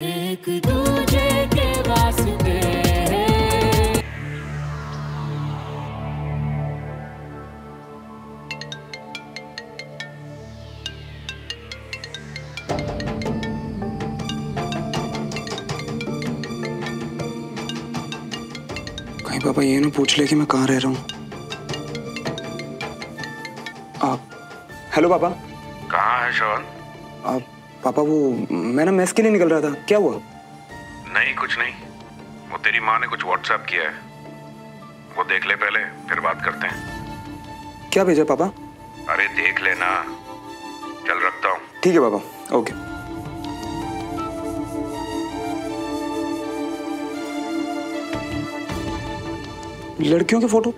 एक दूजे के वास्ते कहीं पापा ये ना पूछ ले कि मैं कहाँ रह रहा हूँ। हेलो पापा। कहाँ है श्रवण? पापा वो मैं ना मेस के लिए निकल रहा था, क्या हुआ? नहीं कुछ नहीं, वो तेरी माँ ने कुछ व्हाट्सएप किया है, वो देख ले पहले फिर बात करते हैं। क्या भेजा पापा? अरे देख लेना, चल रखता हूँ। ठीक है पापा, ओके। लड़कियों की फोटो?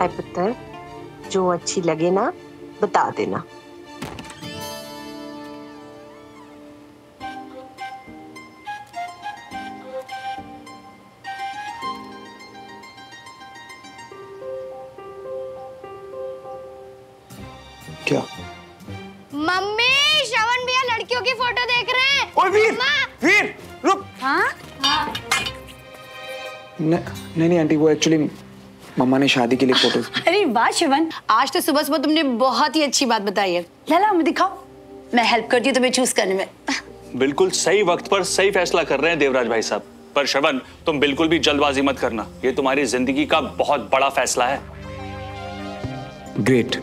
पुत्र, जो अच्छी लगे ना बता देना। क्या? मम्मी, श्रवण भैया लड़कियों की फोटो देख रहे हैं। ओए वीर, वीर रुक। हाँ? नहीं आंटी, वो एक्चुअली मम्मा ने शादी के लिए फोटोज। अरे वाह शिवन, आज तो सुबह सुबह तुमने बहुत ही अच्छी बात बताई है। लाला हमें दिखाओ, मैं हेल्प करती हूँ तुम्हें चूज करने में। बिल्कुल सही वक्त पर सही फैसला कर रहे हैं देवराज भाई साहब। पर श्रवण, तुम बिल्कुल भी जल्दबाजी मत करना, ये तुम्हारी जिंदगी का बहुत बड़ा फैसला है। ग्रेट।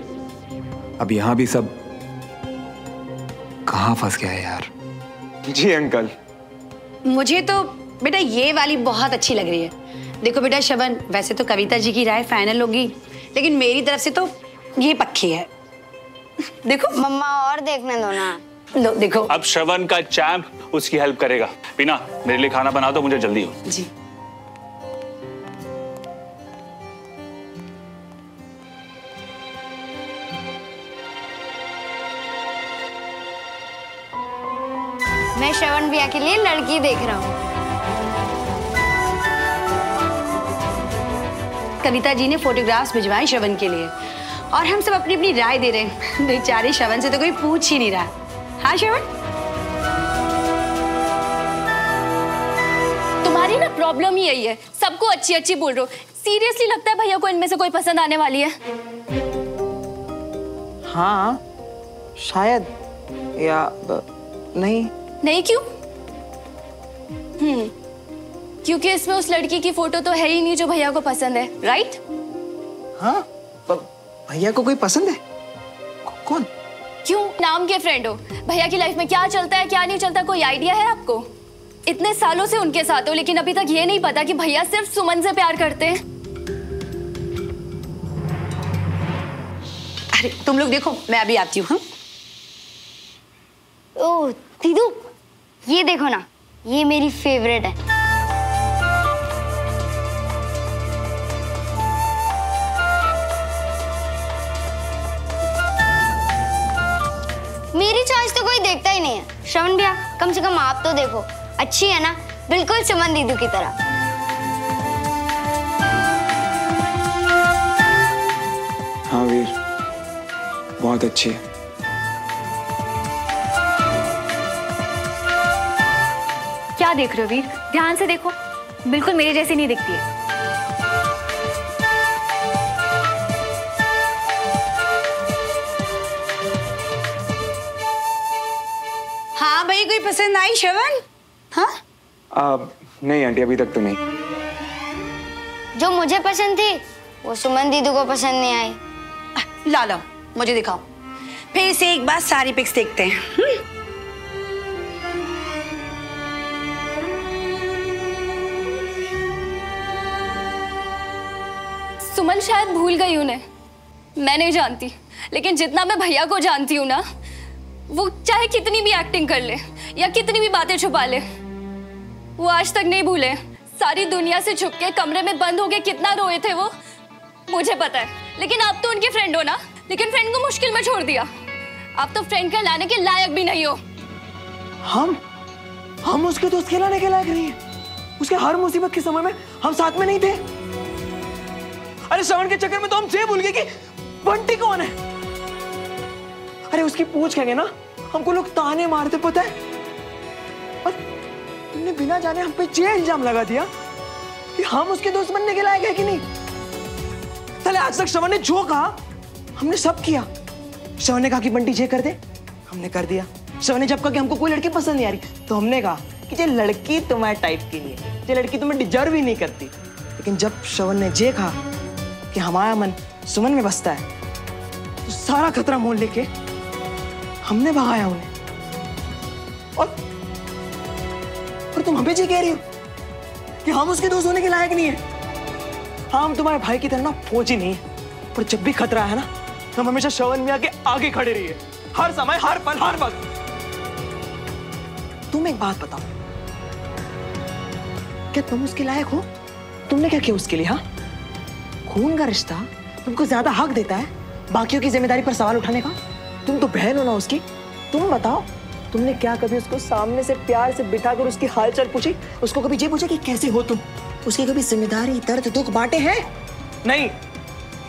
अब यहाँ भी सब कहाँ फंस गया है यार। जी अंकल। मुझे तो बेटा ये वाली बहुत अच्छी लग रही है। देखो बेटा श्रवण, वैसे तो कविता जी की राय फाइनल होगी, लेकिन मेरी तरफ से तो ये पक्की है। देखो मम्मा और देखने दो ना। लो देखो। अब श्रवण का चैम्प उसकी हेल्प करेगा। पीना, मेरे लिए खाना बना दो, मुझे जल्दी हो। जी। मैं श्रवण भैया के लिए लड़की देख रहा हूँ। कविता जी ने फोटोग्राफ्स भिजवाए श्रवण के लिए और हम सब अपनी अपनी राय दे रहे हैं। बेचारे श्रवण से तो कोई पूछ ही नहीं रहा। हाँ श्रवण, तुम्हारी ना प्रॉब्लम ही यही है, सबको अच्छी अच्छी बोल रहे हो। सीरियसली लगता है भैया को इनमें से कोई पसंद आने वाली है? हाँ शायद, या नहीं। नहीं क्यों? क्योंकि इसमें उस लड़की की फोटो तो है ही नहीं जो भैया को पसंद है, राइट? हाँ, भैया को कोई पसंद है? कौन? क्यों? नाम के फ्रेंड हो, भैया की लाइफ में क्या चलता है क्या नहीं चलता कोई आइडिया है आपको? इतने सालों से उनके साथ हो, लेकिन अभी तक ये नहीं पता कि भैया सिर्फ सुमन से प्यार करते हैं। अरे तुम लोग देखो, मैं अभी आती हूँ। ओह दीदू, ये देखो ना, ये मेरी फेवरेट है। मेरी चॉइस तो कोई देखता ही नहीं है। श्रवण भैया, कम से कम आप तो देखो, अच्छी है ना, बिल्कुल सुमन दीदू की तरह। हाँ वीर, बहुत अच्छी है। क्या देख रहे हो वीर? ध्यान से देखो, बिल्कुल मेरे जैसी नहीं दिखती है। हाँ भाई, कोई पसंद आई श्रवण? हाँ नहीं आंटी, अभी तक तो नहीं। जो मुझे पसंद थी वो सुमन दीदू को पसंद नहीं आई। लाला मुझे दिखाओ, फिर से एक बार सारी पिक्स देखते हैं। सुमन शायद भूल गई उन्हें, मैं नहीं जानती, लेकिन जितना मैं भैया को जानती हूँ ना, वो चाहे कितनी भी एक्टिंग कर ले या कितनी भी बातें छुपा ले, वो आज तक नहीं भूले। सारी दुनिया से छुप के कमरे में बंद होके कितना रोए थे वो, मुझे पता है। लेकिन आप तो उनके फ्रेंड हो ना, लेकिन फ्रेंड को मुश्किल में छोड़ दिया। आप तो फ्रेंड कहलाने के लायक भी नहीं हो। हम उसके दोस्त कहलाने के लायक नहीं है। उसके हर मुसीबत के समय में हम साथ में नहीं थे। अरे श्रवण के चक्कर में तो हम ये भूल गए कि बंटी कौन है। अरे उसकी पूछ कहेंगे ना, हमको लोग ताने मारते, पता है। और तुमने बिना जाने हम पे ये इल्जाम लगा दिया कि हम उसके दोस्त बनने के लायक है कि नहीं। चले आज तक श्रवण ने जो कहा हमने सब किया। श्रवण ने कहा कि बंटी ये कर दे, हमने कर दिया। श्रवण ने जब कहा कि हमको कोई लड़की पसंद नहीं आ रही तो हमने कहा कि ये लड़की तुम्हारे टाइप की नहीं है, ये लड़की तुम्हें डिजर्व ही नहीं करती। लेकिन जब श्रवण ने ये कहा कि हमारा मन सुमन में बसता है तो सारा खतरा मोल लेके हमने भगाया उन्हें। और तुम हमें ये कह रही हो कि हम उसके दोस्त होने के लायक नहीं है। हम तुम्हारे भाई की तरह ना फौजी नहीं है, पर जब भी खतरा है ना हम हमेशा श्रवण मियां के आगे खड़े रहिए, हर समय, हर पल, हर वक्त। तुम एक बात बताओ, क्या तुम उसके लायक हो? तुमने क्या किया उसके लिए? हाँ, खून का रिश्ता तुमको ज्यादा हक देता है बाकियों की जिम्मेदारी पर सवाल उठाने का? तुम तो बहन हो ना उसकी। तुम बताओ, तुमने क्या कभी उसको सामने से प्यार से बिठाकर उसकी हालचाल पूछी? उसको कभी ये पूछा कि कैसे हो तुम? उसकी कभी जिम्मेदारी, दर्द, दुख बांटे हैं? नहीं,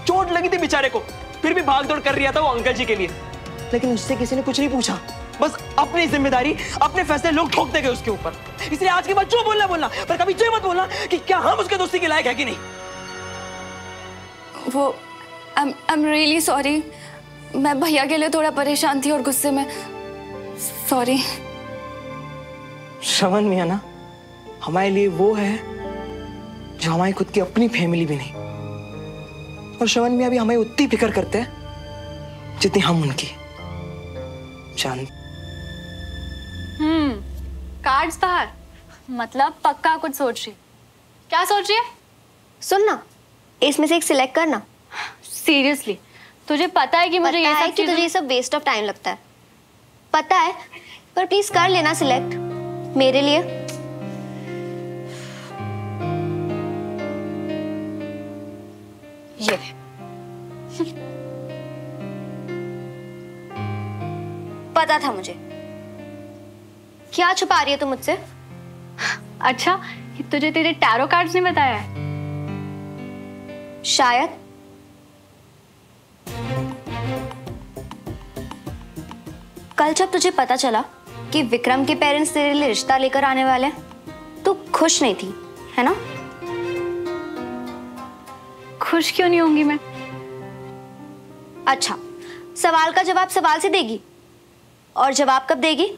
चोट लगी थी बेचारे को, फिर भी भाग दौड़ कर रहा था वो अंकल जी के लिए। लेकिन उससे किसी ने कुछ नहीं पूछा, बस अपनी जिम्मेदारी, अपने फैसले लोग ठोकते गए उसके ऊपर। इसलिए आज के बाद जो बोलना, पर कभी ये मत बोलना कि क्या हम उसके दोस्ती के लायक है कि नहीं। वो I'm really sorry। मैं भैया के लिए थोड़ा परेशान थी और गुस्से में, सॉरी। श्रवण मियां ना हमारे लिए वो है जो हमारी खुद की अपनी फैमिली भी नहीं। और श्रवण मियां भी हमें उतनी फिक्र करते हैं जितनी हम उनकी। चांद कार्ड्स बाहर, मतलब पक्का कुछ सोच रही। क्या सोच रही है? सुन ना, इसमें से एक सिलेक्ट करना। सीरियसली तुझे पता है कि मुझे ये सब कि तुझे ये सब वेस्ट ऑफ टाइम लगता है, पता है, पर प्लीज कर लेना सिलेक्ट मेरे लिए। ये पता था मुझे। क्या छुपा रही है तू मुझसे? अच्छा, कि तुझे तेरे टैरो कार्ड्स ने बताया है? शायद। कल जब तुझे पता चला कि विक्रम के पेरेंट्स तेरे लिए रिश्ता लेकर आने वाले हैं, तू खुश नहीं थी, है ना? खुश क्यों नहीं होंगी मैं? अच्छा, सवाल का जवाब सवाल से देगी, और जवाब कब देगी?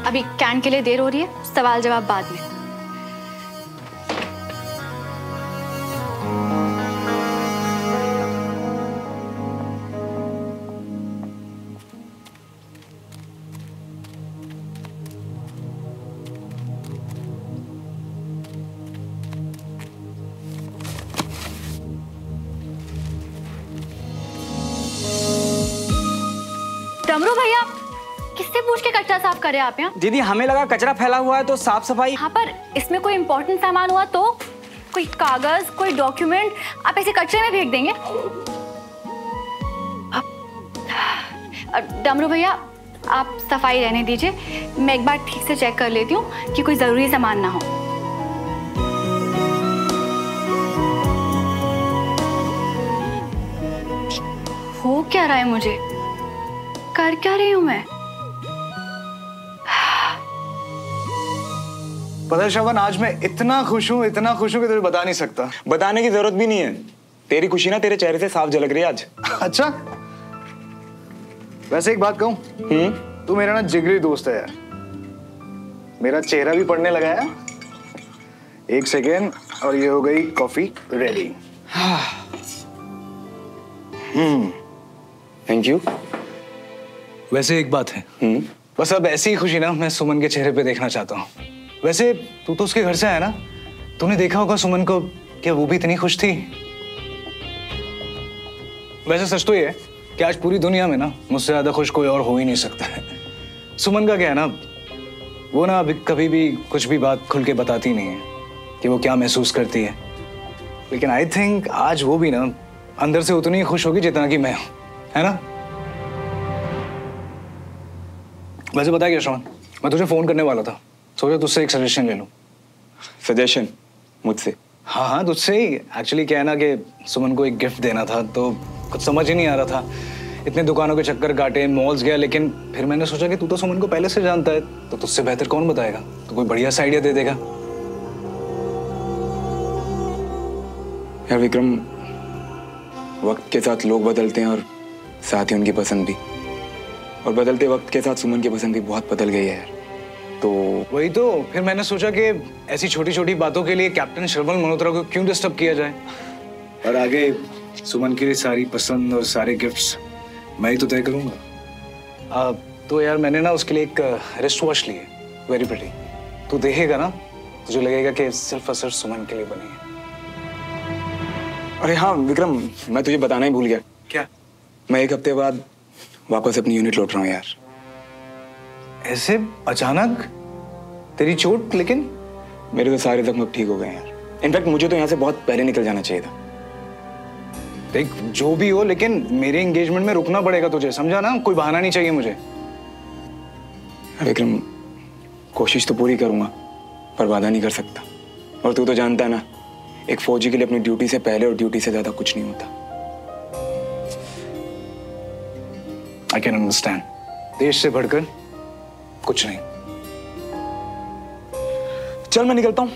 अभी कैन के लिए देर हो रही है, सवाल जवाब बाद में। डमरू भैया, किससे पूछ के कचरा साफ करे आप यहाँ? दीदी हमें लगा कचरा फैला हुआ है तो साफ सफाई। हाँ, पर इसमें कोई इम्पोर्टेंट सामान हुआ तो? कोई कागज, कोई डॉक्यूमेंट आप ऐसे कचरे में फेंक देंगे? डमरू भैया, आप सफाई रहने दीजिए, मैं एक बार ठीक से चेक कर लेती हूँ कि कोई जरूरी सामान ना हो। हो क्या रहा है मुझे? कर क्या रही हूँ मैं? पता है श्रवण, आज मैं इतना खुश हूँ कि तुझे बता नहीं सकता। बताने की जरूरत भी नहीं है, तेरी खुशी ना तेरे चेहरे से साफ झलक रही है आज। अच्छा, वैसे एक बात कहूँ, तू मेरा ना जिगरी दोस्त है यार। मेरा चेहरा भी पड़ने लगा है। एक सेकेंड, और ये हो गई कॉफी रेडी। Thank you. वैसे एक बात है, बस अब ऐसी ही खुशी ना मैं सुमन के चेहरे पे देखना चाहता हूँ। वैसे तू तो उसके घर से आया ना, तूने देखा होगा सुमन को, क्या वो भी इतनी खुश थी? वैसे सच तो ये है कि आज पूरी दुनिया में ना मुझसे ज्यादा खुश कोई और हो ही नहीं सकता है। सुमन का क्या है ना, वो ना अभी कभी भी कुछ भी बात खुल के बताती नहीं है कि वो क्या महसूस करती है, लेकिन आई थिंक आज वो भी ना अंदर से उतनी ही खुश होगी जितना कि मैं हूं, है ना? वैसे बता क्या श्रवण, मैं तुझे फोन करने वाला था, सोचा तुझसे एक सजेशन ले लूं। सजेशन मुझसे? हाँ हाँ, तुझसे ही। एक्चुअली क्या है ना कि सुमन को एक गिफ्ट देना था, तो कुछ समझ ही नहीं आ रहा था। इतने दुकानों के चक्कर काटे, मॉल्स गया, लेकिन फिर मैंने सोचा कि तू तो सुमन को पहले से जानता है, तो तुझसे बेहतर कौन बताएगा, तो कोई बढ़िया सा आइडिया दे देगा। यार विक्रम, वक्त के साथ लोग बदलते हैं और साथ ही उनकी पसंद भी, और बदलते वक्त के साथ सुमन की पसंद भी बहुत बदल गई है यार। तो वही तो फिर मैंने सोचा कि ऐसी छोटी छोटी बातों के लिए कैप्टन श्रवण मल्होत्रा को क्यों डिस्टर्ब किया जाए, और आगे सुमन के लिए सारी पसंद और सारे गिफ्ट्स मैं ही तो तय करूंगा। तो यार मैंने ना उसके लिए एक रिस्ट वॉच ली है, वेरी प्रिटी। तू देखेगा ना, तुझे लगेगा कि सिर्फ और सिर्फ सुमन के लिए बनी है। अरे हाँ विक्रम, मैं तुझे बताना ही भूल गया। क्या? मैं एक हफ्ते बाद वापस अपनी यूनिट लौट रहा हूँ यार। ऐसे अचानक? तेरी चोट? लेकिन मेरे तो सारे जख्म अब ठीक हो गए यार। इनफैक्ट मुझे तो यहाँ से बहुत पहले निकल जाना चाहिए था। देख जो भी हो, लेकिन मेरे एंगेजमेंट में रुकना पड़ेगा तुझे, समझा ना? कोई बहाना नहीं चाहिए मुझे। विक्रम, कोशिश तो पूरी करूंगा, पर वादा नहीं कर सकता। और तू तो जानता है ना, एक फौजी के लिए अपनी ड्यूटी से पहले और ड्यूटी से ज्यादा कुछ नहीं होता। I can understand. देश से बढ़कर कुछ नहीं। चल मैं निकलता हूं।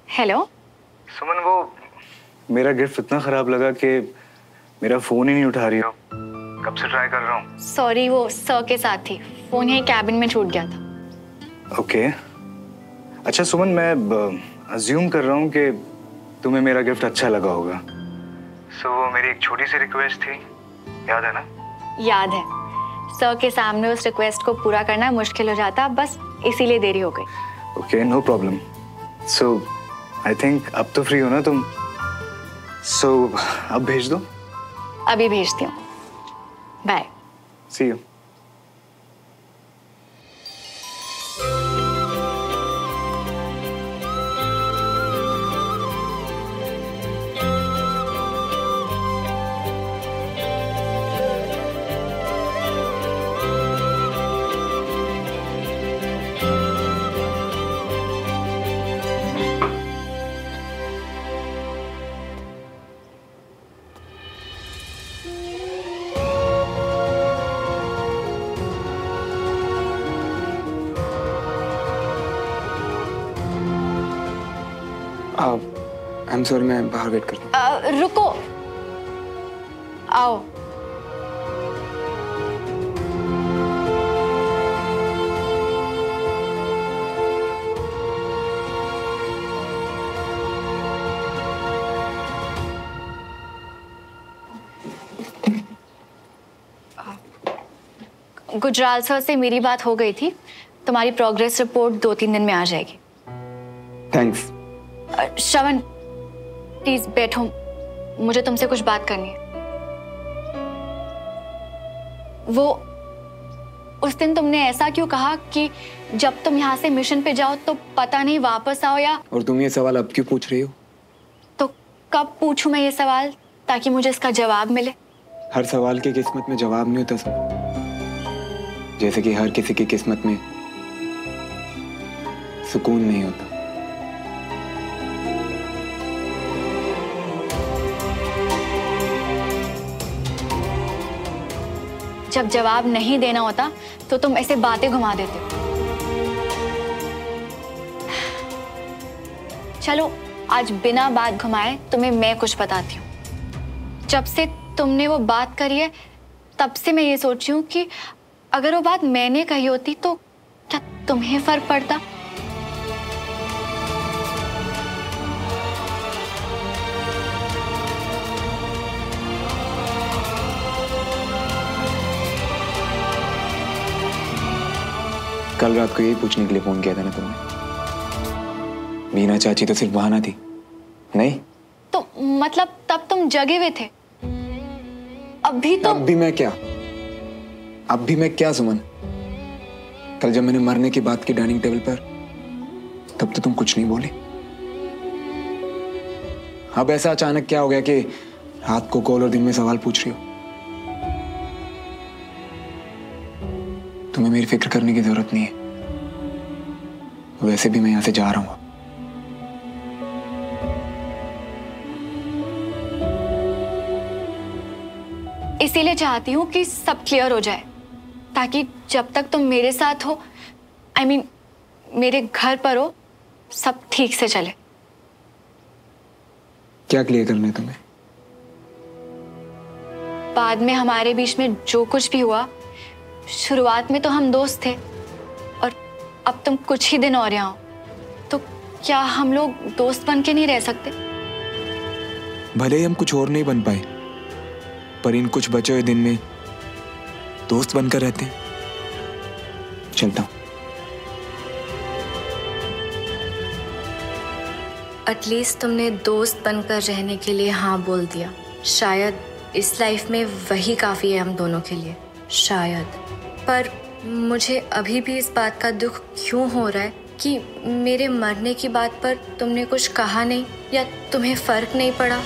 हेलो सुमन, वो मेरा गिफ्ट इतना खराब लगा कि मेरा फोन ही नहीं उठा रही हो। कब से ट्राई कर रहा हूँ। सॉरी, वो सर के साथ थी, फोन यही कैबिन में छूट गया था। ओके अच्छा सुमन, मैं अज्यूम कर रहा हूँ कि तुम्हें मेरा गिफ्ट अच्छा लगा होगा। वो मेरी एक छोटी सी रिक्वेस्ट थी, याद है ना? याद है। सर के सामने उस रिक्वेस्ट को पूरा करना मुश्किल हो जाता, बस इसीलिए देरी हो गई। Okay, no problem. So I think अब तो फ्री हो ना तुम? सो अब भेज दो। अभी भेजती हूँ, bye. See you. I am sorry, मैं बाहर वेट करता हूँ। रुको, आओ। गुजराल सर से मेरी बात हो गई थी, तुम्हारी प्रोग्रेस रिपोर्ट 2-3 दिन में आ जाएगी। थैंक्स। श्रवण प्लीज बैठो, मुझे तुमसे कुछ बात करनी है। वो उस दिन तुमने ऐसा क्यों कहा कि जब तुम यहाँ से मिशन पे जाओ तो पता नहीं वापस आओ या? और तुम ये सवाल अब क्यों पूछ रही हो? तो कब पूछूं मैं ये सवाल ताकि मुझे इसका जवाब मिले? हर सवाल की किस्मत में जवाब नहीं होता सब, जैसे कि हर किसी की किस्मत में सुकून नहीं होता। जब जवाब नहीं देना होता तो तुम ऐसे बातें घुमा देते हो। चलो आज बिना बात घुमाए तुम्हें मैं कुछ बताती हूँ। जब से तुमने वो बात करी है तब से मैं ये सोच रही हूँ कि अगर वो बात मैंने कही होती तो क्या तुम्हें फर्क पड़ता? कल रात को यही पूछने के लिए फोन किया था ना तुमने? मीना चाची तो सिर्फ बहाना थी, नहीं? तो मतलब तब तुम जगे हुए थे? अभी तो अब भी मैं क्या? अब भी मैं क्या सुमन? कल जब मैंने मरने की बात की डाइनिंग टेबल पर, तब तो तुम कुछ नहीं बोले। अब ऐसा अचानक क्या हो गया कि रात को कॉल और दिन में सवाल पूछ रही हो? तुम्हें मेरी फिक्र करने की जरूरत नहीं है। वैसे भी मैं यहां से जा रहा हूं। इसीलिए चाहती हूँ कि सब क्लियर हो जाए, ताकि जब तक तुम मेरे साथ हो, I mean, मेरे घर पर हो, सब ठीक से चले। क्या क्लियर करना है तुम्हें? बाद में हमारे बीच में जो कुछ भी हुआ, शुरुआत में तो हम दोस्त थे और अब तुम कुछ ही दिन और यहाँ हो, तो क्या हम लोग दोस्त बन के नहीं रह सकते? भले ही हम कुछ और नहीं बन पाए, पर इन कुछ बचे हुए दिन में दोस्त बनकर रहते हैं। चलता हूं। एटलीस्ट तुमने दोस्त बनकर रहने के लिए हाँ बोल दिया। शायद इस लाइफ में वही काफी है हम दोनों के लिए, शायद। पर मुझे अभी भी इस बात का दुख क्यों हो रहा है कि मेरे मरने की बात पर तुमने कुछ कहा नहीं, या तुम्हें फर्क नहीं पड़ा।